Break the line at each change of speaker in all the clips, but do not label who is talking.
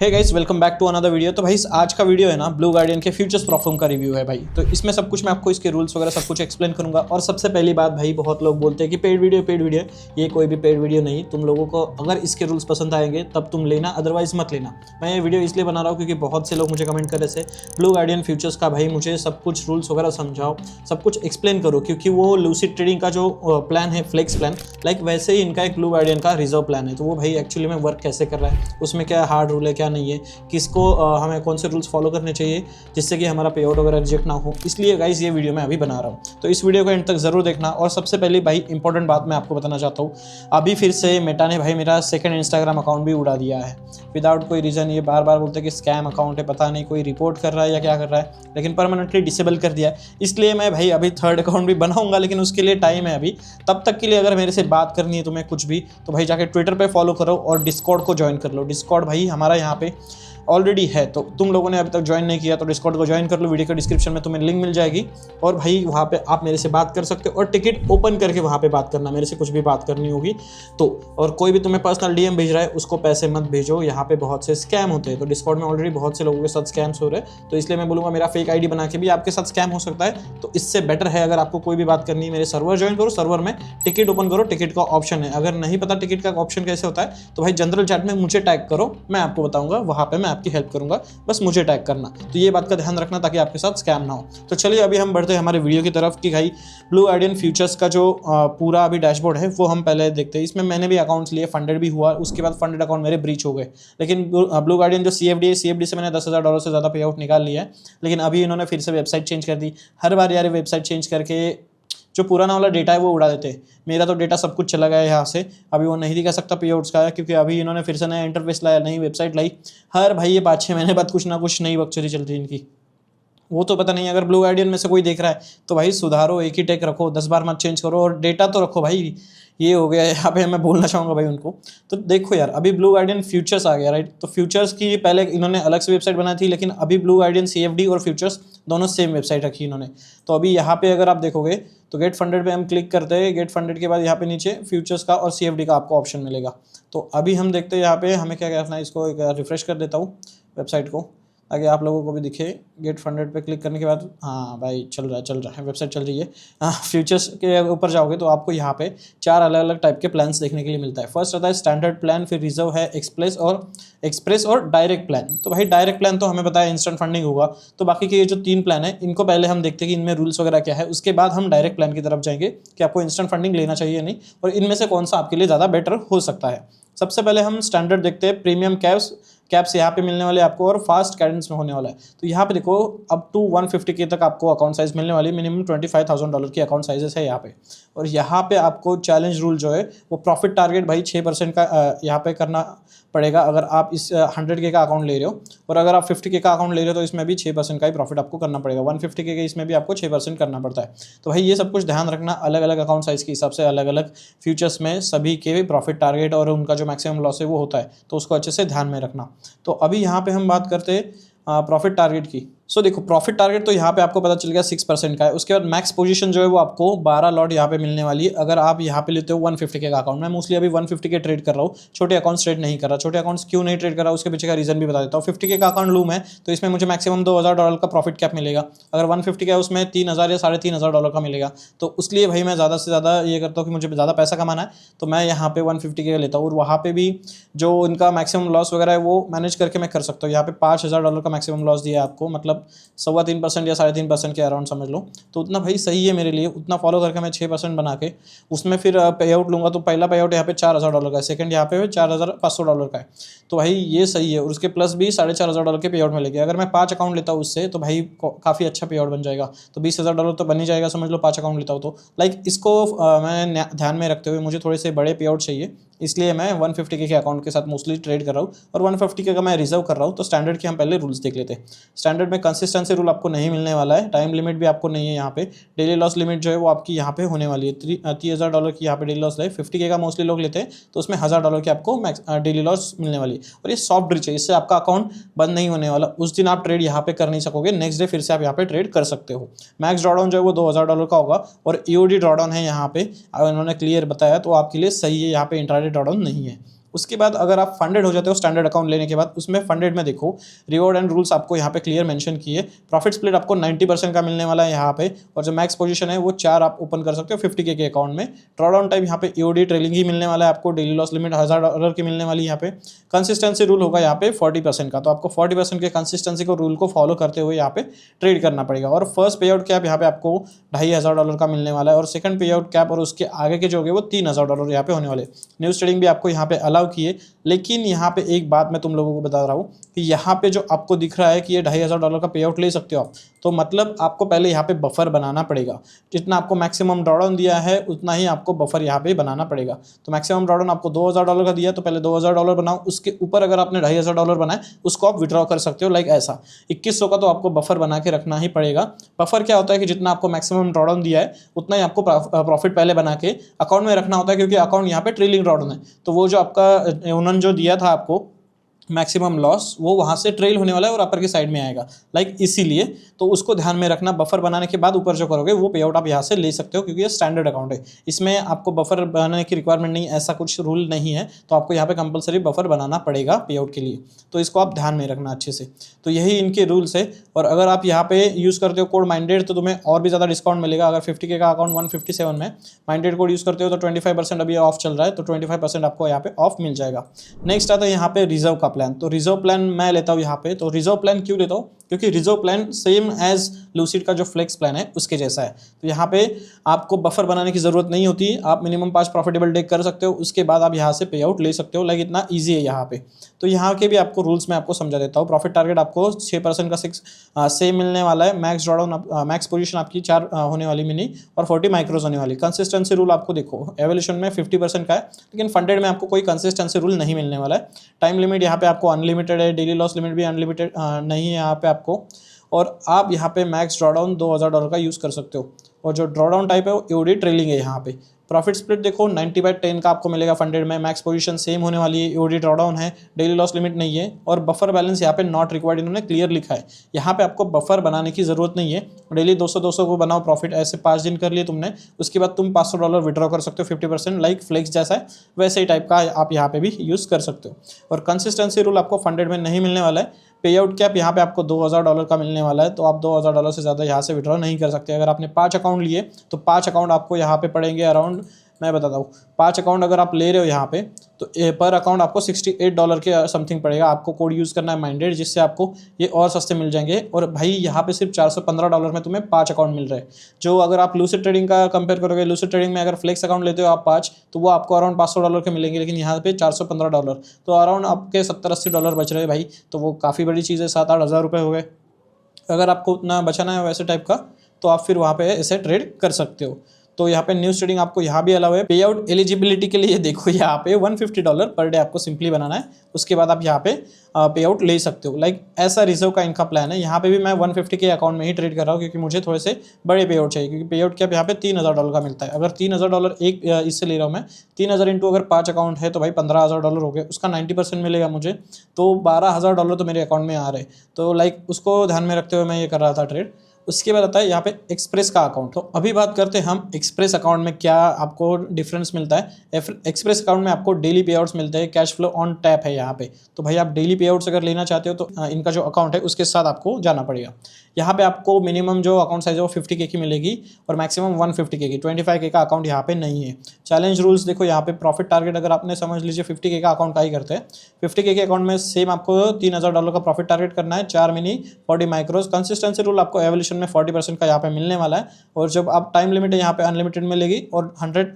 Hey guys, welcome back to another video. तो भाई आज का वीडियो है ना ब्लू गार्डियन के फ्यूचर्स प्लेटफॉर्म का रिव्यू है भाई। तो इसमें सब कुछ मैं आपको इसके रूल्स वगैरह सब कुछ एक्सप्लेन करूंगा। और सबसे पहली बात भाई, बहुत लोग बोलते हैं कि पेड वीडियो, ये कोई भी पेड वीडियो नहीं। तुम लोगों को अगर इसके रूल्स पसंद आएंगे तब तुम लेना, अदरवाइज मत लेना। मैं ये वीडियो इसलिए बना रहा हूँ क्योंकि बहुत से लोग मुझे कमेंट कर रहे थे ब्लू गार्डियन फ्यूचर्स का भाई मुझे सब कुछ रूल्स वगैरह समझाओ, सब कुछ एक्सप्लेन करो, क्योंकि वो लूसिड ट्रेडिंग का जो प्लान है, फ्लेक्स प्लान, लाइक वैसे ही इनका एक ब्लू गार्डियन का रिजर्व प्लान है। तो वो भाई एक्चुअली में वर्क कैसे कर रहा है, उसमें क्या हार्ड रूल है क्या नहीं है, किसको हमें कौन से रूल्स फॉलो करने चाहिए जिससे कि हमारा पे आउट वगैरह रिजेक्ट ना हो। इसलिए गाइस ये वीडियो मैं अभी बना रहा हूँ, तो इस वीडियो को एंड तक जरूर देखना। और सबसे पहले भाई इंपॉर्टेंट बात मैं आपको बताना चाहता हूँ, अभी फिर से मेटा ने भाई मेरा सेकंड इंस्टाग्राम अकाउंट भी उड़ा दिया है विदाउट कोई रीज़न। ये बार बार बोलते हैं कि स्कैम अकाउंट है, पता नहीं कोई रिपोर्ट कर रहा है या क्या कर रहा है, लेकिन परमानेंटली डिसेबल कर दिया है। इसलिए मैं भाई अभी थर्ड अकाउंट भी बनाऊंगा, लेकिन उसके लिए टाइम है अभी। तब तक के लिए अगर मेरे से बात करनी है तुम्हें कुछ भी, तो भाई जाके ट्विटर पे फॉलो करो और डिस्कॉर्ड को ज्वाइन कर लो। डिस्कॉर्ड भाई हमारा यहाँ पे ऑलरेडी है, तो तुम लोगों ने अभी तक ज्वाइन नहीं किया तो डिस्कॉर्ड को ज्वाइन कर लो। वीडियो के डिस्क्रिप्शन में तुम्हें लिंक मिल जाएगी और भाई वहाँ पे आप मेरे से बात कर सकते हो। और टिकट ओपन करके वहाँ पे बात करना, मेरे से कुछ भी बात करनी होगी तो। और कोई भी तुम्हें पर्सनल डीएम भेज रहा है उसको पैसे मत भेजो, यहाँ पे बहुत से स्कैम होते हैं। तो डिस्कॉर्ड में ऑलरेडी बहुत से लोगों के साथ स्कैम्स हो रहे हैं, तो इसलिए मैं बोलूँगा मेरा फेक आईडी बना के भी आपके साथ स्कैम हो सकता है। तो इससे बेटर है अगर आपको कोई भी बात करनी है, मेरे सर्वर ज्वाइन करो, सर्वर में टिकट ओपन करो, टिकट का ऑप्शन है। अगर नहीं पता टिकट का ऑप्शन कैसे होता है तो भाई जनरल चैट में मुझे टैग करो, मैं आपको बताऊंगा, वहाँ पे मैं आपकी हेल्प करूंगा, बस मुझे टैग करना। तो ये बात का ध्यान रखना ताकि आपके साथ स्कैम ना हो। तो चलिए अभी हम बढ़ते हैं हमारे वीडियो की तरफ कि भाई ब्लू गार्डियन फ्यूचर्स का जो पूरा अभी डैशबोर्ड है वो हम पहले देखते हैं। इसमें मैंने भी अकाउंट्स लिए, फंडेड भी हुआ, उसके बाद फंडेड अकाउंट मेरे ब्रीच हो गए। लेकिन ब्लू गार्डियन जो CFD है, CFD से मैंने $10,000 से ज़्यादा पे आउट निकाल लिया है। लेकिन अभी इन्होंने फिर से वेबसाइट चेंज कर दी। हर बार यार वेबसाइट चेंज करके जो पुराना वाला डेटा है वो उड़ा देते हैं। मेरा तो डेटा सब कुछ चला गया है यहाँ से, अभी वो नहीं दिखा सकता पे आउट्स का, क्योंकि अभी इन्होंने फिर से नया इंटरफेस लाया, नई वेबसाइट लाई। हर भाई ये 5-6 महीने बाद कुछ ना कुछ नई बकचोदी चलती है इनकी। वो तो पता नहीं, अगर ब्लू गार्डियन में से कोई देख रहा है तो भाई सुधारो, एक ही टेक रखो, 10 बार मत चेंज करो और डेटा तो रखो भाई। ये हो गया यहाँ पे, मैं बोलना चाहूँगा भाई उनको। तो देखो यार, अभी ब्लू गार्डियन फ्यूचर्स आ गया, राइट। तो फ्यूचर्स की पहले इन्होंने अलग से वेबसाइट बनाई थी, लेकिन अभी ब्लू गार्डियन CFD और फ्यूचर्स दोनों सेम वेबसाइट रखी इन्होंने। तो अभी यहाँ पे अगर आप देखोगे तो गेट फंडेड पे हम क्लिक करते हैं। गेट फंडेड के बाद यहाँ पे नीचे फ्यूचर्स का और CFD का आपको ऑप्शन मिलेगा। तो अभी हम देखते हैं यहाँ पे हमें क्या करना है। इसको एक रिफ्रेश कर देता हूँ वेबसाइट को, ताकि आप लोगों को भी दिखे। गेट फंडेड पे क्लिक करने के बाद हाँ भाई चल रहा है, वेबसाइट चल रही है। हाँ, फ्यूचर्स के ऊपर जाओगे तो आपको यहाँ पे 4 अलग अलग टाइप के प्लान्स देखने के लिए मिलता है। फर्स्ट आता है स्टैंडर्ड प्लान, फिर रिजर्व है, एक्सप्रेस और डायरेक्ट प्लान। तो भाई डायरेक्ट प्लान तो हमें पता है इंस्टेंट फंडिंग होगा। तो बाकी के ये जो 3 प्लान है इनको पहले हम देखते हैं कि इनमें रूल्स वगैरह क्या है, उसके बाद हम डायरेक्ट प्लान की तरफ जाएंगे कि आपको इंस्टेंट फंडिंग लेना चाहिए या नहीं, और इनमें से कौन सा आपके लिए ज़्यादा बेटर हो सकता है। सबसे पहले हम स्टैंडर्ड देखते हैं। प्रीमियम कैप्स यहाँ पे मिलने वाले आपको और फास्ट कैडेंस में होने वाला है। तो यहाँ पे देखो अप टू 150K तक आपको अकाउंट साइज मिलने वाली, मिनिमम $25,000 की अकाउंट साइजेस है यहाँ पे। और यहाँ पे आपको चैलेंज रूल जो है वो प्रॉफिट टारगेट भाई 6% का यहाँ पे करना पड़ेगा अगर आप इस 100K का अकाउंट ले रहे हो। और अगर आप 50K का अकाउंट ले रहे हो तो इसमें भी 6% का ही प्रॉफिट आपको करना पड़ेगा। 150K के इसमें भी आपको 6% करना पड़ता है। तो भाई ये सब कुछ ध्यान रखना, अलग अलग अकाउंट साइज के हिसाब से अलग अलग फ्यूचर्स में सभी के प्रॉफिट टारगेट और उनका जो मैक्सिमम लॉस है वो होता है, तो उसको अच्छे से ध्यान में रखना। तो अभी यहाँ पे हम बात करते हैं प्रॉफिट टारगेट की। सो देखो प्रॉफिट टारगेट तो यहाँ पे आपको पता चल गया 6% का है। उसके बाद मैक्स पोजीशन जो है वो आपको 12 लॉट यहाँ पे मिलने वाली है अगर आप यहाँ पे लेते हो 150K का अकाउंट। मैं मोस्टली अभी 150K ट्रेड कर रहा हूँ, छोटे अकाउंट्स ट्रेड नहीं कर रहा। छोटे अकाउंट्स क्यों नहीं ट्रेड कर रहा उसके पीछे का रीजन भी बता देता हूँ। 50K का अकाउंट लूँ मैं तो इसमें मुझे मैक्सिमम $2,000 का प्रॉफिट कैप मिलेगा। अगर 150K है उसमें 3,000 या $3,500 का मिलेगा। तो उसलिए भाई मैं ज़्यादा से ज़्यादा ये करता हूँ कि मुझे ज़्यादा पैसा कमाना है, तो मैं यहाँ पे 150K का लेता हूँ। और वहाँ पे भी जो इनका मैक्सिमम लॉस वगैरह है वो मैनेज करके मैं कर सकता हूँ। यहाँ पे $5,000 का मैक्सिमम लॉस दिया है आपको, मतलब 3.25% या 3.5% के अराउंड समझ लो। तो उतना भाई सही है मेरे लिए, उतना फॉलो करके मैं 6% बना के उसमें फिर पे आउट लूँगा। तो पहला पे आउट यहाँ पे $4,000 का है, सेकंड यहाँ पे $4,500 का है। तो भाई ये सही है। और उसके प्लस भी $4,500 के पे आउट मिलेगी। अगर मैं 5 अकाउंट लेता हूँ उससे तो भाई काफ़ी अच्छा पे आउट बन जाएगा। तो $20,000 तो बन ही जाएगा समझ लो, 5 अकाउंट लेता हूँ तो। लाइक इसको मैं ध्यान में रखते हुए मुझे थोड़े से बड़े पे आउट चाहिए, इसलिए मैं 150K के अकाउंट के साथ मोस्टली ट्रेड कर रहा हूँ और 150K का मैं रिजर्व कर रहा हूँ। तो स्टैंडर्ड के हम पहले रूल्स देख लेते हैं। स्टैंडर्ड में कंसिस्टेंसी रूल आपको नहीं मिलने वाला है, टाइम लिमिट भी आपको नहीं है यहाँ पे। डेली लॉस लिमिट जो है वो आपकी यहाँ पे होने वाली है $30,000 की यहाँ पे डेली लॉस है। 50K का मोस्टली लोग लेते हैं तो उसमें $1,000 की आपको डेली लॉस मिलने वाली है। और ये सॉफ्ट ब्रिज है, इससे आपका अकाउंट बंद नहीं होने वाला। उस दिन आप ट्रेड यहाँ पे कर नहीं सकोगे, नेक्स्ट डे फिर से आप यहाँ पे ट्रेड कर सकते हो। मैक्स ड्रॉडाउन जो है वो $2,000 का होगा और EOD ड्रॉडाउन है यहाँ पे, अगर इन्होंने क्लियर बताया तो आपके लिए सही है। यहाँ पे इंट्राडे ड्रॉडाउन नहीं है। उसके बाद अगर आप फंडेड हो जाते हो स्टैंडर्ड अकाउंट लेने के बाद, उसमें फंडेड में देखो रिवॉर्ड एंड रूल्स आपको यहाँ पे क्लियर मेंशन किए। प्रॉफिट स्प्लिट आपको 90% का मिलने वाला है यहाँ पे, और जो मैक्स पोजीशन है वो 4 आप ओपन कर सकते हो 50K के अकाउंट में। ड्रॉडाउन टाइप यहाँ पे ईओडी ट्रेलिंग ही मिलने वाला है आपको, डेली लॉस लिमिट $1000 की मिलने वाली है यहाँ पे। कंसिस्टेंसी रूल होगा यहाँ पे 40% का, तो आपको 40% के कंसिस्टेंसी को रूल को फॉलो करते हुए यहाँ पे ट्रेड करना पड़ेगा। और फर्स्ट पे आउट कैप यहाँ पे आपको $2500 का मिलने वाला है, और सेकंड पे आउट कैप और उसके आगे के जो होंगे वो $3000 यहाँ पे होने वाले। न्यूज़ ट्रेडिंग भी आपको यहाँ पे अलाउ किए, लेकिन यहाँ पे एक बात मैं तुम लोगों को बता रहा हूँ कि यहाँ पे जो आपको दिख रहा है कि ये $2500 का पे आउट ले सकते हो आप, तो मतलब आपको पहले यहाँ पे बफर बनाना पड़ेगा। जितना आपको मैक्सिमम ड्रॉडाउन दिया है उतना ही आपको बफर यहाँ पे बनाना पड़ेगा। तो मैक्सिमम ड्रॉडाउन आपको $2000 का दिया, तो पहले $2000 बनाओ, उसके ऊपर अगर आपने $2500 बनाए उसको आप विड्रॉ कर सकते हो। लाइक ऐसा 2100 का तो आपको बफर बना के रखना ही पड़ेगा। बफर क्या होता है कि जितना आपको मैक्सिमम ड्रॉडाउन दिया है उतना ही आपको प्रॉफिट पहले बना के अकाउंट में रखना होता है, क्योंकि अकाउंट यहाँ पे ट्रेलिंग ड्रॉडाउन है, तो वो जो आपका उन्होंने जो दिया था आपको मैक्सिमम लॉस वो वहाँ से ट्रेल होने वाला है और अपर की साइड में आएगा। लाइक इसीलिए तो उसको ध्यान में रखना। बफर बनाने के बाद ऊपर जो करोगे वो पे आउट आप यहाँ से ले सकते हो, क्योंकि ये स्टैंडर्ड अकाउंट है, इसमें आपको बफर बनाने की रिक्वायरमेंट नहीं, ऐसा कुछ रूल नहीं है। तो आपको यहाँ पे कंपलसरी बफर बनाना पड़ेगा पे आउट के लिए, तो इसको आप ध्यान में रखना अच्छे से। तो यही इनके रूल्स है। और अगर आप यहाँ पे यूज़ करते हो कोड माइंडेड तो तुम्हें और भी ज़्यादा डिस्काउंट मिलेगा। अगर 50K का अकाउंट 157 में माइंडेड कोड यूज़ करते हो तो 25% अभी ऑफ चल रहा है, तो 25% आपको यहाँ पे ऑफ मिल जाएगा। नेक्स्ट आता है यहाँ पे रिजर्व का प्लान। तो रिजर्व प्लान मैं लेता हूँ यहाँ पे। तो रिजर्व प्लान क्यों लेता हूँ? क्योंकि reserve plan same as Lucid का जो फ्लेक्स प्लान है उसके जैसा है। तो यहाँ पे आपको बफर बनाने की जरूरत नहीं होती, आप मिनिमम 5 प्रॉफिटेबल डे कर सकते हो, उसके बाद आप यहाँ से पे आउट ले सकते हो। लाइक इतना ईजी है यहाँ पे। तो यहाँ के भी आपको रूल्स मैं आपको समझा देता हूँ। प्रॉफिट टारगेट आपको 6% का सेम मिलने वाला है। मैक्स ड्रॉडाउन मैक्स पोजीशन आपकी 4 होने वाली मिनी और 40 माइक्रोज होने वाली। कंसिस्टेंसी रूल आपको देखो एवोल्यूशन में 50% का है, लेकिन फंडेड में आपको कोई कंसिस्टेंसी रूल नहीं मिलने वाला है। टाइम लिमिट यहाँ पे आपको अनलिमिटेड है, डेली लॉस लिमिट भी अनलिमिटेड नहीं है यहाँ पे आपको। और आप यहाँ पे मैक्स ड्रॉडाउन $2000 का यूज़ कर सकते हो। और जो ड्रॉडाउन टाइप है वो ईओडी ट्रेलिंग है यहाँ पे। प्रॉफिट स्प्लिट देखो 90/10 का आपको मिलेगा फंडेड में। मैक्स पोजीशन सेम होने वाली है, ईओडी ड्रॉडाउन है, डेली लॉस लिमिट नहीं है। और बफर बैलेंस यहाँ पे नॉट रिक्वायर्ड इन्होंने क्लियर लिखा है। यहाँ पे आपको बफर बनाने की जरूरत नहीं है। डेली 200-200 को बनाओ प्रॉफिट, ऐसे 5 दिन कर लिए तुमने, उसके बाद तुम $500 विड्रॉ कर सकते हो 50%। लाइक फ्लेक्स जैसा है वैसे ही टाइप का आप यहाँ पे भी यूज़ कर सकते हो। और कंसिस्टेंसी रूल आपको फंडेड में नहीं मिलने वाला है। पे आउट कैप यहाँ पे आपको $2000 का मिलने वाला है, तो आप $2000 से ज़्यादा यहाँ से विड्रॉ नहीं कर सकते। अगर आपने 5 अकाउंट लिए तो 5 अकाउंट आपको यहाँ पे पड़ेंगे अराउंड, मैं बताता हूँ, 5 अकाउंट अगर आप ले रहे हो यहाँ पे तो पर अकाउंट आपको $68 के समथिंग पड़ेगा। आपको कोड यूज़ करना है माइंडेड, जिससे आपको ये और सस्ते मिल जाएंगे। और भाई यहाँ पे सिर्फ $415 में तुम्हें 5 अकाउंट मिल रहे हैं। जो अगर आप लूसिड ट्रेडिंग का कंपेयर करोगे, लूसिड ट्रेडिंग में अगर फ्लेक्स अकाउंट लेते हो आप 5 तो वो आपको अराउंड $500 के मिलेंगे, लेकिन यहाँ पे $415, तो अराउंड आपके $70-80 बच रहे हैं भाई। तो वो काफ़ी बड़ी चीज़ है, 7-8 हज़ार रुपये हो गए। अगर आपको उतना बचाना है वैसे टाइप का तो आप फिर वहाँ पे ऐसे ट्रेड कर सकते हो। तो यहाँ पे न्यूज़ ट्रेडिंग आपको यहाँ भी अलाउ है। पे आउट एलिजिबिलिटी के लिए देखो यहाँ पे $150 पर डे आपको सिंपली बनाना है, उसके बाद आप यहाँ पे पे आउट ले सकते हो। लाइक ऐसा रिजर्व का इनका प्लान है। यहाँ पे भी मैं 150 के अकाउंट में ही ट्रेड कर रहा हूँ, क्योंकि मुझे थोड़े से बड़े पे आउट चाहिए, क्योंकि पे आउट क्या यहाँ पे $3000 का मिलता है। अगर $3000 एक इससे ले रहा हूँ मैं, 3000 इंटू अगर 5 अकाउंट है तो भाई $15000 हो गए, उसका 90% मिलेगा मुझे, तो $12000 तो मेरे अकाउंट में आ रहे। तो लाइक उसको ध्यान में रखते हुए मैं ये कर रहा था ट्रेड। उसके बाद आता है यहाँ पे एक्सप्रेस का अकाउंट। तो अभी बात करते हैं हम एक्सप्रेस अकाउंट में क्या आपको डिफरेंस मिलता है। एक्सप्रेस अकाउंट में आपको डेली पे आउट्स मिलते हैं, कैश फ्लो ऑन टैप है यहाँ पे। तो भाई आप डेली पे आउट्स अगर लेना चाहते हो तो इनका जो अकाउंट है उसके साथ आपको जाना पड़ेगा। यहाँ पे आपको मिनिमम जो अकाउंट साइज है वो 50K की मिलेगी और मैक्सिमम 150K की, 25K का अकाउंट यहाँ पे नहीं है। चैलेंज रूल्स देखो यहाँ पे। प्रॉफिट टारगेट अगर आपने समझ लीजिए 50K का अकाउंट का ही करते हैं, 50K के अकाउंट में सेम आपको $3000 का प्रॉफिट टारगेट करना है, 4 मिनी 40 माइक्रोज। कंसिस्टेंसी रूल आपको एवोल्यूशन में 40% का यहाँ पे मिलने वाला है। और जब आप टाइम लिमिट है यहाँ पे अनलिमिटेड मिलेगी। और 100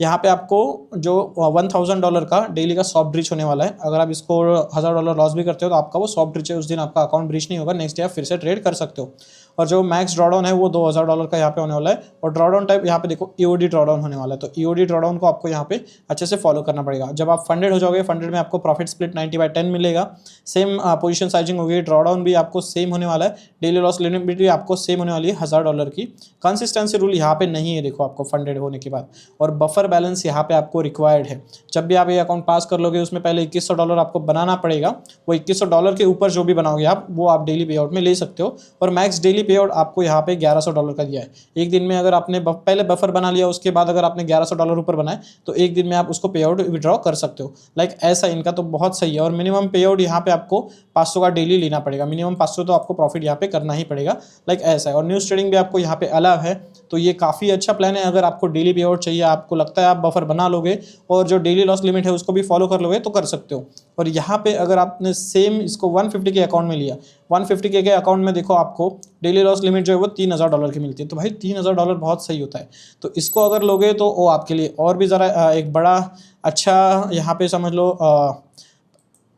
यहाँ पे आपको जो $1000 का डेली का सॉफ्ट ब्रीच होने वाला है। अगर आप इसको $1000 लॉस भी करते हो तो आपका वो सॉफ्ट ब्रीच है, उस दिन आपका अकाउंट ब्रीच नहीं होगा, नेक्स्ट डे आप फिर से ट्रेड कर सकते हो। और जो मैक्स ड्रॉडाउन है वो $2000 का यहाँ पे होने वाला है। और ड्रॉडाउन टाइप यहाँ पे देखो ईओडी ड्रॉडाउन होने वाला है। तो ईओडी ड्रॉडाउन को आपको यहाँ पे अच्छे से फॉलो करना पड़ेगा। जब आप फंडेड हो जाओगे, फंडेड में आपको प्रॉफिट स्प्लिट 90/10 मिलेगा, सेम पोजीशन साइजिंग होगी, ड्रॉडाउन भी आपको सेम होने वाला है, डेली लॉस लिमिट भी आपको सेम होने वाली है $1000 की। कंसिस्टेंसी रूल यहाँ पे नहीं है देखो आपको फंडेड होने के बाद। और बफर बफर बैलेंस यहाँ पे आपको रिक्वायर्ड है। जब भी आप ये अकाउंट पास कर लोगे उसमें पहले $2100 आपको बनाना पड़ेगा। वो $2100 के ऊपर जो भी बनाओगे आप वो आप डेली पे आउट में ले सकते हो, और मैक्स डेली पे आउट आपको यहाँ पे $1100 का दिया है। एक दिन में अगर आपने पहले बफर बना लिया, उसके बाद अगर आपने $1100 ऊपर बनाए तो एक दिन में आप उसको पे आउट विड्रॉ कर सकते हो। लाइक ऐसा इनका तो बहुत सही है। और मिनिमम पे आउट यहाँ पे आपको 500 का डेली लेना पड़ेगा, मिनिमम 500 तो आपको प्रॉफिट यहाँ पे करना ही पड़ेगा। लाइक ऐसा है। और न्यूज़ ट्रेडिंग भी आपको यहाँ पे अलाव है, तो ये काफ़ी अच्छा प्लान है। अगर आपको डेली पे आउट चाहिए, आपको लगता है आप बफर बना लोगे और जो डेली लॉस लिमिट है उसको भी फॉलो कर लोगे तो कर सकते हो। और यहाँ पे अगर आपने सेम इसको 150 के अकाउंट में लिया, 150 के अकाउंट में देखो आपको डेली लॉस लिमिट जो है वो $3000 की मिलती है। तो भाई $3000 बहुत सही होता है। तो इसको अगर लोगे तो वो आपके लिए और भी ज़रा एक बड़ा अच्छा यहाँ पे समझ लो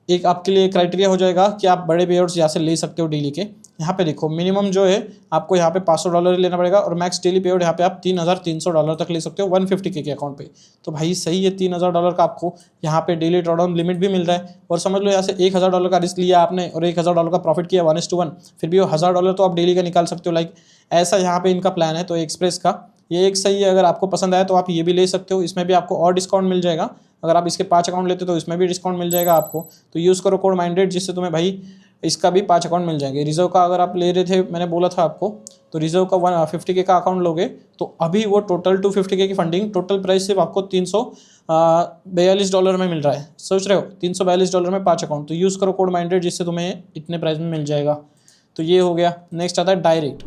एक आपके लिए क्राइटेरिया हो जाएगा कि आप बड़े पे आउट्स यहाँ से ले सकते हो डेली के। यहाँ पे देखो मिनिमम जो है आपको यहाँ पे $500 लेना पड़ेगा, और मैक्स डेली पे आउट यहाँ पे आप $3300 तक ले सकते हो 150 के अकाउंट पे। तो भाई सही है, $3000 का आपको यहाँ पे डेली ड्रॉडाउन लिमिट भी मिल रहा है। और समझ लो यहाँ से $1000 का रिस्क लिया आपने और $1000 का प्रॉफिट किया 1:1, फिर भी वो $1000 तो आप डेली का निकाल सकते हो। लाइक ऐसा यहाँ पे इनका प्लान है। तो एक्सप्रेस का ये एक सही है। अगर आपको पसंद आया तो आप ये भी ले सकते हो, इसमें भी आपको और डिस्काउंट मिल जाएगा। अगर आप इसके 5 अकाउंट लेते हो तो इसमें भी डिस्काउंट मिल जाएगा आपको। तो यूज़ करो कोड माइंडेड, जिससे तुम्हें भाई इसका भी 5 अकाउंट मिल जाएंगे। रिजर्व का अगर आप ले रहे थे, मैंने बोला था आपको, तो रिजर्व का 150 का अकाउंट लोगे तो अभी वो टोटल 250 की फंडिंग, टोटल प्राइस सिर्फ आपको $342 में मिल रहा है। सोच रहे हो $342 में 5 अकाउंट। तो यूज़ करो कोड माइंडेड, जिससे तुम्हें इतने प्राइस में मिल जाएगा। तो ये हो गया। नेक्स्ट आता है डायरेक्ट।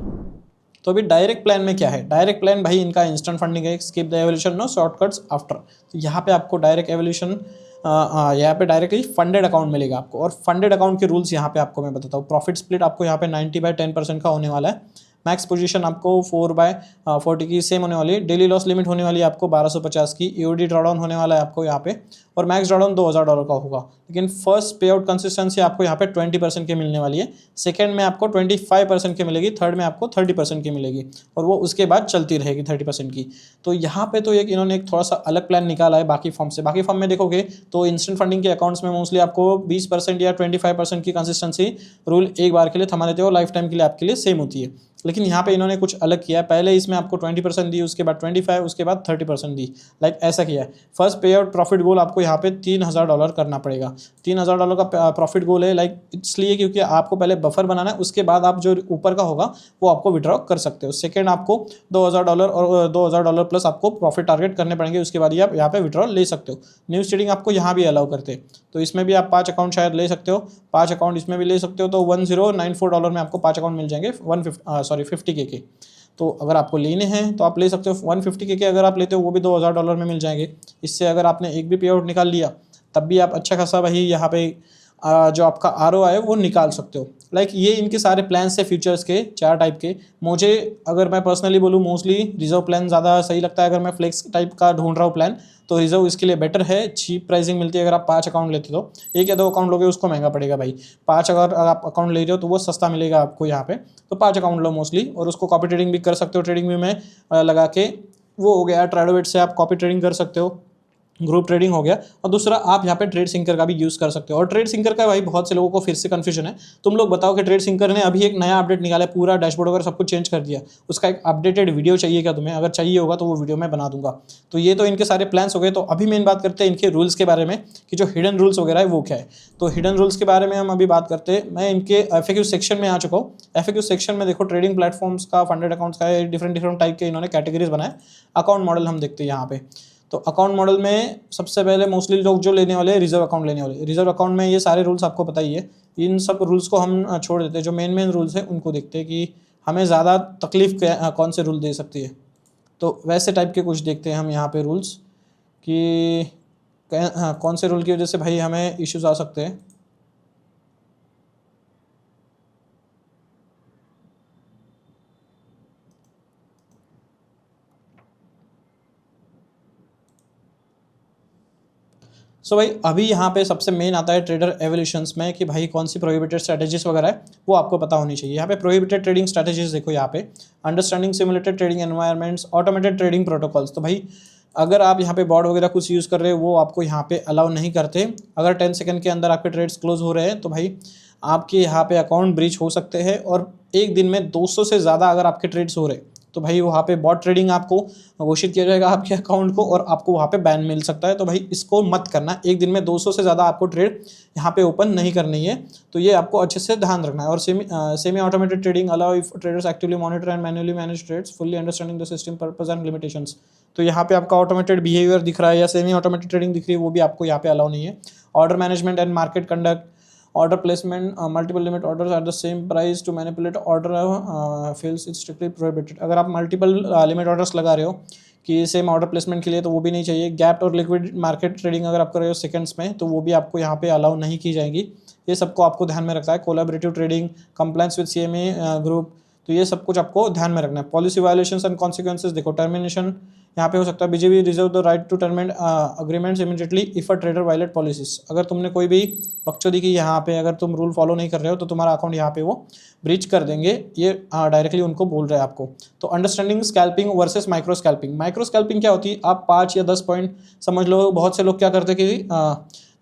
तो अभी डायरेक्ट प्लान में क्या है? डायरेक्ट प्लान भाई इनका इंस्टेंट फंडिंग है, skip the evolution no shortcuts after. तो यहाँ पे आपको डायरेक्ट एवोल्यूशन यहाँ पे डायरेक्टली फंडेड अकाउंट मिलेगा आपको। और फंडेड अकाउंट के रूल्स यहाँ पे आपको मैं बताता हूँ। प्रॉफिट स्प्लिट आपको यहाँ पे 90/10% का होने वाला है। मैक्स पोजीशन आपको 4/40 की सेम होने वाली है। डेली लॉस लिमिट होने वाली है आपको 1250 की। ईओडी ड्रॉडाउन होने वाला है आपको यहाँ पे, और मैक्स ड्रॉडाउन $2000 का होगा। लेकिन फर्स्ट पे आउट कंसिस्टेंसी आपको यहाँ पे 20% की मिलने वाली है। सेकंड में आपको 25% की मिलेगी, थर्ड में आपको 30% की मिलेगी, और वो उसके बाद चलती रहेगी 30% की। तो यहाँ पे तो इन्होंने एक थोड़ा सा अलग प्लान निकाला है बाकी फॉर्म से। बाकी फॉर्म में देखोगे तो इंस्टेंट फंडिंग के अकाउंट्स में मोस्टली आपको 20% या 25% की कंसिस्टेंसी रूल एक बार के लिए थमा देते हो, लाइफ टाइम के लिए आपके लिए सेम होती है। लेकिन यहाँ पे इन्होंने कुछ अलग किया है। पहले इसमें आपको 20% दी, उसके बाद 25, उसके बाद 30% दी। लाइक ऐसा किया है। फर्स्ट पे आउट प्रॉफिट गोल आपको यहाँ पे $3000 करना पड़ेगा। $3000 का प्रॉफिट गोल है। लाइक इसलिए क्योंकि आपको पहले बफर बनाना है, उसके बाद आप जो ऊपर का होगा वो आपको विड्रॉ कर सकते हो। सेकेंड आपको $2000 और $2000 प्लस आपको प्रॉफिट टारगेट करने पड़ेंगे, उसके बाद ये आप यहाँ पे विड्रॉ ले सकते हो। न्यूज़ ट्रेडिंग आपको यहाँ भी अलाउ करते हैं, तो इसमें भी आप 5 अकाउंट शायद ले सकते हो। 5 अकाउंट इसमें भी ले सकते हो। तो $1094 में आपको 5 अकाउंट मिल जाएंगे 50 के। तो अगर आपको लेने हैं तो आप ले सकते हो। 150 के अगर आप लेते हो वो भी $2000 में मिल जाएंगे। इससे अगर आपने एक भी पे आउट निकाल लिया तब भी आप अच्छा खासा वही यहाँ पे जो आपका ROI है वो निकाल सकते हो। लाइक ये इनके सारे प्लान्स है फ्यूचर्स के 4 टाइप के। मुझे अगर मैं पर्सनली बोलूँ मोस्टली रिजर्व प्लान ज़्यादा सही लगता है। अगर मैं फ्लेक्स टाइप का ढूंढ रहा हूँ प्लान तो रिजर्व इसके लिए बेटर है, चीप प्राइसिंग मिलती है। अगर आप 5 अकाउंट लेते हो, 1 या 2 अकाउंट लोगे उसको महंगा पड़ेगा भाई। 5 अगर आप अकाउंट ले रहे हो तो वो सस्ता मिलेगा आपको यहाँ पे। तो 5 अकाउंट लो मोस्टली, और उसको कॉपी ट्रेडिंग भी कर सकते हो। ट्रेडिंग भी में लगा के वो हो गया। ट्रेडोवेट से आप कॉपी ट्रेडिंग कर सकते हो, ग्रुप ट्रेडिंग हो गया। और दूसरा आप यहाँ पे ट्रेड सिंकर का भी यूज़ कर सकते हो। और ट्रेड सिंकर का भाई बहुत से लोगों को फिर से कन्फ्यूजन है। तुम लोग बताओ कि ट्रेड सिंकर ने अभी एक नया अपडेट निकाला है, पूरा डैशबोर्ड वगैरह सब कुछ चेंज कर दिया। उसका एक अपडेटेड वीडियो चाहिए क्या तुम्हें? अगर चाहिए होगा तो वो वीडियो मैं बना दूंगा। तो ये तो इनके सारे प्लान्स हो गए। तो अभी मेन बात करते हैं इनके रूल्स के बारे में कि जो हिडन रूल्स वगैरह है वो क्या है। तो हिडन रूल्स के बारे में हम अभी बात करते हैं। मैं इनके FAQ सेक्शन में आ चुका हूँ। FAQ सेक्शन में देखो ट्रेडिंग प्लेटफॉर्म्स का, फंडेड अकाउंट्स का डिफरेंट टाइप के इन्होंने कैटेगरीज बनाए। अकाउंट मॉडल हम देखते हैं यहाँ पे। तो अकाउंट मॉडल में सबसे पहले मोस्टली लोग जो लेने वाले हैं रिजर्व अकाउंट लेने वाले। रिजर्व अकाउंट में ये सारे रूल्स आपको पता ही है। इन सब रूल्स को हम छोड़ देते हैं। जो मेन रूल्स हैं उनको देखते हैं कि हमें ज़्यादा तकलीफ कौन से रूल दे सकती है। तो वैसे टाइप के कुछ देखते हैं हम यहाँ पे रूल्स कि कौन से रूल की वजह से भाई हमें इश्यूज आ सकते हैं। सो भाई अभी यहाँ पे सबसे मेन आता है ट्रेडर एवोल्यूशंस में कि भाई कौन सी प्रोहिबिटेड स्ट्रैटेजीज वगैरह है वो आपको पता होनी चाहिए। यहाँ पे प्रोहिबिटेड ट्रेडिंग स्ट्रैटेजीज देखो यहाँ पे, understanding simulated trading environments, automated trading protocols. तो भाई अगर आप यहाँ पे बॉट वगैरह कुछ यूज़ कर रहे हो वो आपको यहाँ पे अलाउ नहीं करते। अगर 10 सेकंड के अंदर आपके ट्रेड्स क्लोज हो रहे हैं तो भाई आपके यहाँ पे अकाउंट ब्रीच हो सकते हैं। और एक दिन में 200 से ज़्यादा अगर आपके ट्रेड्स हो रहे हैं तो भाई वहाँ पे बॉट ट्रेडिंग आपको घोषित किया जाएगा आपके अकाउंट को और आपको वहाँ पे बैन मिल सकता है। तो भाई इसको मत करना, एक दिन में 200 से ज़्यादा आपको ट्रेड यहाँ पे ओपन नहीं करनी है। तो ये आपको अच्छे से ध्यान रखना है। और semi automated trading allow if traders actively monitor and manually manage trades fully understanding the system purpose and limitations. तो यहाँ पे आपका ऑटोमेटेड बिहेवियर दिख रहा है या सेमी ऑटोमेटेड ट्रेडिंग दिख रही है, वो भी आपको यहाँ पे अलाउ नहीं है। Order management and market conduct, order placement, multiple limit orders at the same price to manipulate order fails it's strictly prohibited। अगर आप मल्टीपल लिमिट ऑर्डर्स लगा रहे हो कि सेम ऑर्डर प्लेसमेंट के लिए, तो वो भी नहीं चाहिए। गैप और लिक्विड मार्केट ट्रेडिंग अगर आप कर रहे हो सेकंड्स में, तो वो भी आपको यहाँ पे अलाउ नहीं की जाएगी। ये सबको आपको ध्यान में रखना है। Collaborative trading, compliance with CME group, तो ये सब कुछ आपको ध्यान में रखना है। पॉलिसी वायलेशंस एंड कॉन्सिक्वेंसेज देखो, टर्मिनेशन यहाँ पे हो सकता है। BJB reserve the right to terminate agreements immediately if a trader violate policies. अगर तुमने कोई भी बकचोदी की यहाँ पे, अगर तुम रूल फॉलो नहीं कर रहे हो, तो तुम्हारा अकाउंट यहाँ पे वो ब्रीच कर देंगे। ये डायरेक्टली उनको बोल रहे हैं आपको। तो understanding scalping versus micro scalping. Micro scalping क्या होती है, आप 5 या 10 पॉइंट समझ लो। बहुत से लोग क्या करते हैं कि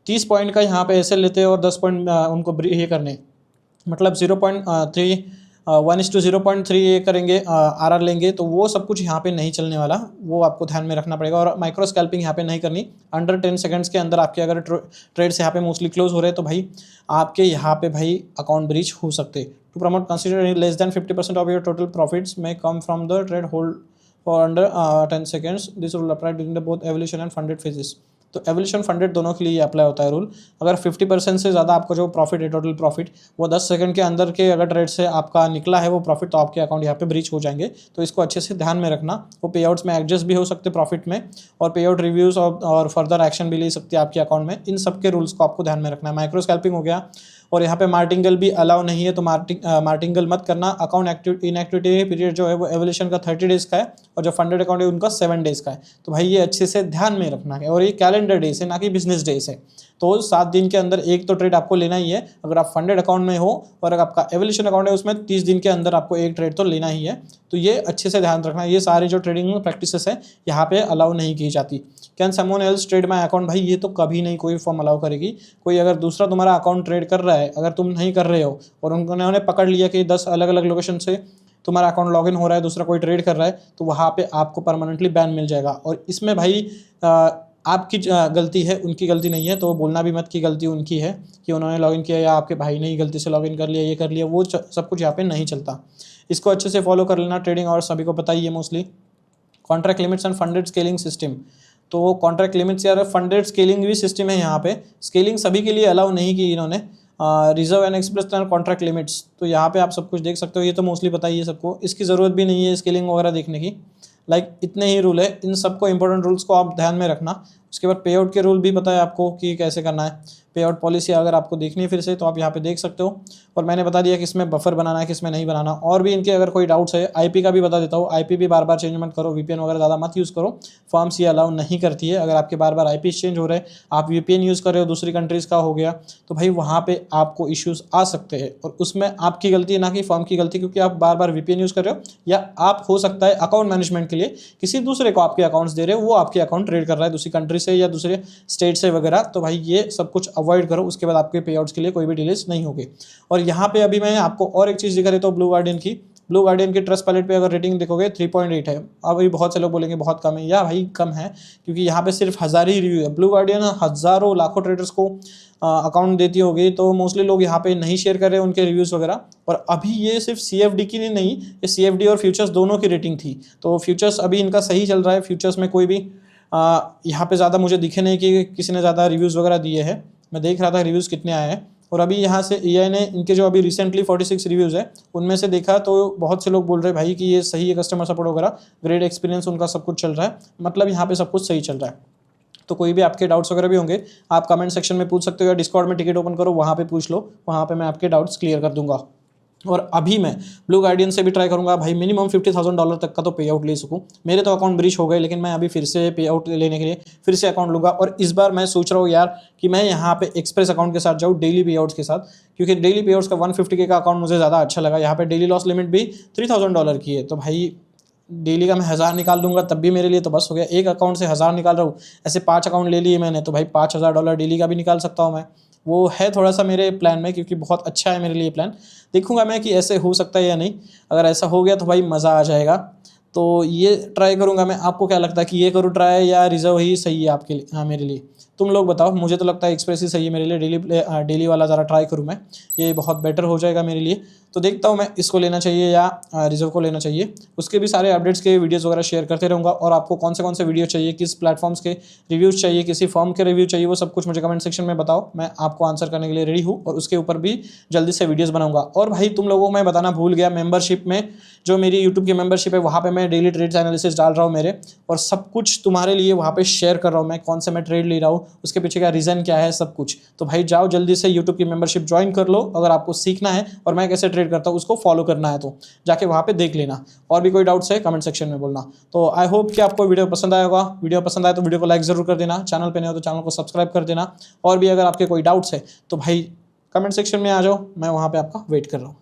30 पॉइंट का यहाँ पे ऐसे लेते हैं और 10 पॉइंट उनको ये करने, मतलब 0.3 1:0.3 ये करेंगे, RR लेंगे। तो वो सब कुछ यहाँ पे नहीं चलने वाला, वो आपको ध्यान में रखना पड़ेगा। और माइक्रो स्कैल्पिंग यहाँ पे नहीं करनी। अंडर 10 सेकंड्स के अंदर आपके अगर ट्रेड्स यहाँ पे मोस्टली क्लोज हो रहे हैं, तो भाई आपके यहाँ पे भाई अकाउंट ब्रीच हो सकते। To promote consider less than 50% of your total profits में come from the trade hold for under 10 seconds. This rule apply during the both evolution and funded phases. तो एवोल्यूशन फंडेड दोनों के लिए apply होता है rule. अगर 50% से ज़्यादा आपका जो प्रॉफिट है, टोटल प्रॉफिट, वो 10 सेकंड के अंदर के अगर ट्रेड से आपका निकला है वो प्रॉफिट, तो आपके अकाउंट यहाँ पे ब्रीच हो जाएंगे। तो इसको अच्छे से ध्यान में रखना। वो पे आउट्स में एडजस्ट भी हो सकते प्रॉफिट में, और पे आउट रिव्यूज़ और फर्दर एक्शन भी ले सकती है आपके अकाउंट में। इन सब के रूल्स को आपको ध्यान में रखना है। माइक्रो स्कैल्पिंग हो गया, और यहाँ पे मार्टिंगल भी अलाउ नहीं है। तो मार्टिंगल मत करना। अकाउंट इनएक्टिविटी पीरियड जो है वो एवोल्यूशन का 30 डेज़ का है, और जो फंडेड अकाउंट है उनका 7 डेज़ का है। तो भाई ये अच्छे से ध्यान में रखना है। और ये कैलेंडर डेज है, ना कि बिजनेस डेज है। तो 7 दिन के अंदर एक तो ट्रेड आपको लेना ही है, अगर आप फंडेड अकाउंट में हो। और अगर आपका एवोल्यूशन अकाउंट है, उसमें 30 दिन के अंदर आपको एक ट्रेड तो लेना ही है। तो ये अच्छे से ध्यान रखना। ये सारे जो ट्रेडिंग प्रैक्टिसेस है यहाँ पे अलाउ नहीं की जाती। Can someone else trade my account, भाई ये तो कभी नहीं कोई फॉर्म अलाउ करेगी। कोई अगर दूसरा तुम्हारा अकाउंट ट्रेड कर रहा है, अगर तुम नहीं कर रहे हो, और उन्होंने पकड़ लिया कि 10 अलग अलग लोकेशन से तुम्हारा अकाउंट लॉगिन हो रहा है, दूसरा कोई ट्रेड कर रहा है, तो वहाँ पे आपको परमानेंटली बैन मिल जाएगा। और इसमें भाई आपकी गलती है, उनकी गलती नहीं है। तो बोलना भी मत कि गलती उनकी है कि उन्होंने लॉगिन किया, या आपके भाई ने ही गलती से लॉगिन कर लिया, ये कर लिया, वो सब कुछ यहाँ पे नहीं चलता। इसको अच्छे से फॉलो कर लेना। ट्रेडिंग और सभी को पता ही है mostly. Contract limits and funded scaling system. तो कॉन्ट्रैक्ट लिमिट्स या फंडेड स्केलिंग भी सिस्टम है यहाँ पे। स्केलिंग सभी के लिए अलाउ नहीं की इन्होंने। Reserve and express contract limits, तो यहाँ पे आप सब कुछ देख सकते हो। ये तो मोस्टली पता ही है सबको, इसकी ज़रूरत भी नहीं है स्केलिंग वगैरह देखने की। इतने ही रूल है। इन सबको इंपॉर्टेंट रूल्स को आप ध्यान में रखना। उसके बाद पे आउट के रूल भी पता है आपको कि कैसे करना है। पे आउट पॉलिसी अगर आपको देखनी है फिर से, तो आप यहाँ पे देख सकते हो। और मैंने बता दिया कि इसमें बफर बनाना है, किसमें नहीं बनाना। और भी इनके अगर कोई डाउट्स है, IP का भी बता देता हूँ। IP भी बार बार चेंज मत करो, VPN वगैरह ज़्यादा मत यूज़ करो। फॉर्म्स ये अलाउ नहीं करती है। अगर आपके बार बार IP चेंज हो रहे हैं, आप VPN यूज़ कर रहे हो, दूसरी कंट्रीज़ का हो गया, तो भाई वहाँ पर आपको इश्यूज़ आ सकते हैं। और उसमें आपकी गलती है, ना कि फॉर्म की गलती, क्योंकि आप बार बार VPN यूज़ कर रहे हो, या आप हो सकता है अकाउंट मैनेजमेंट के लिए किसी दूसरे को आपके अकाउंट्स दे रहे हो, वो आपके अकाउंट ट्रेड कर रहा है दूसरी कंट्री से या दूसरे स्टेट से वगैरह। तो भाई ये सब कुछ अवॉइड करो। उसके बाद आपके पे आउट्स के लिए कोई भी डिलेस नहीं होगी। और यहाँ पे अभी मैं आपको और एक चीज़ दिखा देता हूँ ब्लू गार्डियन की। ब्लू गार्डियन की ट्रस्ट पैलेट पे अगर रेटिंग देखोगे 3.8 है। अभी बहुत से लोग बोलेंगे बहुत कम है, या भाई कम है, क्योंकि यहाँ पे सिर्फ 1000 ही रिव्यू है। ब्लू गार्डियन हज़ारों लाखों ट्रेडर्स को अकाउंट देती होगी, तो मोस्टली लोग यहाँ पे नहीं शेयर कर रहे हैं उनके रिव्यूज़ वगैरह। और अभी ये सिर्फ CFD की नहीं, ये CFD और फ्यूचर्स दोनों की रेटिंग थी। तो फ्यूचर्स अभी इनका सही चल रहा है। फ्यूचर्स में कोई भी यहाँ पे ज़्यादा मुझे दिखे नहीं कि किसी ने ज़्यादा रिव्यूज़ वगैरह दिए हैं। मैं देख रहा था रिव्यूज़ कितने आए हैं। और अभी यहाँ से AI ने इनके जो अभी रिसेंटली 46 रिव्यूज़ है, उनमें से देखा तो बहुत से लोग बोल रहे हैं भाई कि ये सही है, कस्टमर सपोर्ट वगैरह, ग्रेट एक्सपीरियंस उनका सब कुछ चल रहा है। मतलब यहाँ पे सब कुछ सही चल रहा है। तो कोई भी आपके डाउट्स वगैरह भी होंगे, आप कमेंट सेक्शन में पूछ सकते हो, या डिस्कॉर्ड में टिकट ओपन करो, वहाँ पे पूछ लो, वहाँ पे मैं आपके डाउट्स क्लियर कर दूंगा। और अभी मैं ब्लू गार्डियन से भी ट्राई करूंगा भाई मिनिमम $50,000 तक का तो पे आउट ले सकूं। मेरे तो अकाउंट ब्रीच हो गए, लेकिन मैं अभी फिर से पे आउट लेने के लिए फिर से अकाउंट लूँगा। और इस बार मैं सोच रहा हूँ यार कि मैं यहाँ पे एक्सप्रेस अकाउंट के साथ जाऊँ, डेली पे आउट्स के साथ, क्योंकि डेली पे आउट्स का 150K का अकाउंट मुझे ज़्यादा अच्छा लगा। यहाँ पे डेली लॉस लिमिट भी $3,000 की है। तो भाई डेली का मैं 1000 निकाल दूंगा तब भी मेरे लिए तो बस हो गया। एक अकाउंट से 1000 निकाल रहा हूँ, ऐसे 5 अकाउंट ले लिए मैंने, तो भाई $5000 डेली का भी निकाल सकता हूँ मैं। वो है थोड़ा सा मेरे प्लान में, क्योंकि बहुत अच्छा है मेरे लिए प्लान। देखूंगा मैं कि ऐसे हो सकता है या नहीं। अगर ऐसा हो गया तो भाई मज़ा आ जाएगा। तो ये ट्राई करूँगा मैं। आपको क्या लगता है कि ये करूँ ट्राई या रिजर्व ही सही है आपके लिए? हाँ, मेरे लिए तुम लोग बताओ। मुझे तो लगता है एक्सप्रेस ही सही है मेरे लिए। डेली वाला ज़रा ट्राई करूँ मैं, ये बहुत बेटर हो जाएगा मेरे लिए। तो देखता हूँ मैं इसको लेना चाहिए या रिजर्व को लेना चाहिए। उसके भी सारे अपडेट्स के वीडियोज़ वगैरह शेयर करते रहूँगा। और आपको कौन से वीडियो चाहिए, किस प्लेटफॉर्म्स के रिव्यूज़ चाहिए, किसी फॉर्म के रिव्यू चाहिए, वो सब कुछ मुझे कमेंट सेक्शन में बताओ। मैं आपको आंसर करने के लिए रेडी हूँ और उसके ऊपर भी जल्दी से वीडियोज़ बनाऊँगा। और भाई तुम लोगों को मैं बताना भूल गया, मेंबरशिप में जो मेरी यूट्यूब की मेंबरशिप है वहाँ पे मैं डेली ट्रेड्स एनालिसिस डाल रहा हूँ मेरे, और सब कुछ तुम्हारे लिए वहाँ पे शेयर कर रहा हूँ मैं। कौन से मैं ट्रेड ले रहा हूँ, उसके पीछे का रीज़न क्या है, सब कुछ। तो भाई जाओ जल्दी से यूट्यूब की मेंबरशिप ज्वाइन कर लो अगर आपको सीखना है और मैं कैसे ट्रेड करता हूँ उसको फॉलो करना है। तो जाके वहाँ पे देख लेना। और भी कोई डाउट्स है कमेंट सेक्शन में बोलना। तो आई होप कि आपको वीडियो पसंद आया होगा। वीडियो पसंद आए तो वीडियो को लाइक ज़रूर कर देना। चैनल पे नहीं हो तो चैनल को सब्सक्राइब कर देना। और भी अगर आपके कोई डाउट्स है तो भाई कमेंट सेक्शन में आ जाओ, मैं वहाँ पे आपका वेट कर रहा हूँ।